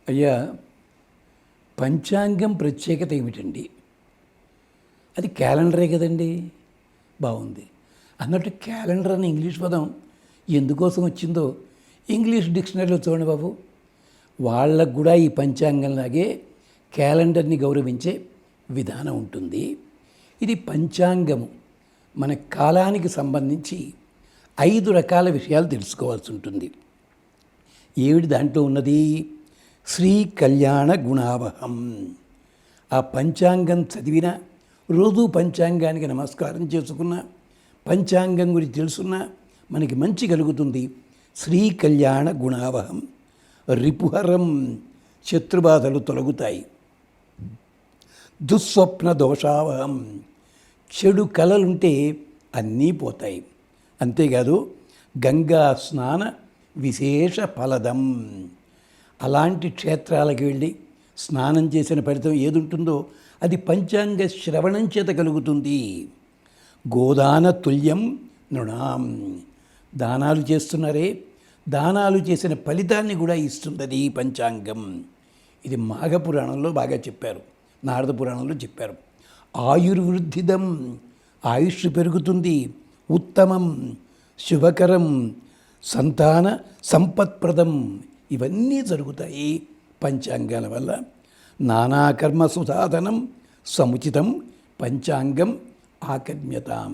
అయ్యా, పంచాంగం ప్రత్యేకత ఏమిటండి? అది క్యాలెండరే కదండి. బాగుంది అన్నట్టు క్యాలెండర్ అనే ఇంగ్లీష్ పదం ఎందుకోసం వచ్చిందో ఇంగ్లీష్ డిక్షనరీలో చూడండి బాబు. వాళ్ళకు కూడా ఈ పంచాంగంలాగే క్యాలెండర్ని గౌరవించే విధానం ఉంటుంది. ఇది పంచాంగము. మన కాలానికి సంబంధించి 5 రకాల విషయాలు తెలుసుకోవాల్సి ఉంటుంది. ఏమిటి దాంట్లో ఉన్నది? శ్రీ కళ్యాణ గుణావహం. ఆ పంచాంగం చదివిన రోజు పంచాంగానికి నమస్కారం చేసుకున్న, పంచాంగం గురించి తెలుసున్నా మనకి మంచి కలుగుతుంది. శ్రీ కళ్యాణ గుణావహం. రిపుహరం, శత్రుబాధలు తొలగుతాయి. దుస్వప్న దోషావహం, చెడు కలలుంటే అన్నీ పోతాయి. అంతేకాదు గంగా స్నాన విశేష ఫలదం. అలాంటి క్షేత్రాలకు వెళ్ళి స్నానం చేసిన ఫలితం ఏది ఉంటుందో అది పంచాంగ శ్రవణం చేత కలుగుతుంది. గోదాన తుల్యం నృణాం. దానాలు చేస్తున్నారే, దానాలు చేసిన ఫలితాన్ని కూడా ఇస్తుంది పంచాంగం. ఇది మాఘపురాణంలో బాగా చెప్పారు, నారద పురాణంలో చెప్పారు. ఆయుర్వృద్ధిదం, ఆయుష్ పెరుగుతుంది. ఉత్తమం, శుభకరం, సంతాన సంపత్ప్రదం. ఇవన్నీ జరుగుతాయి పంచాంగాల వల్ల. నానాకర్మ సుసాధనం సముచితం పంచాంగం ఆకర్మ్యతాం.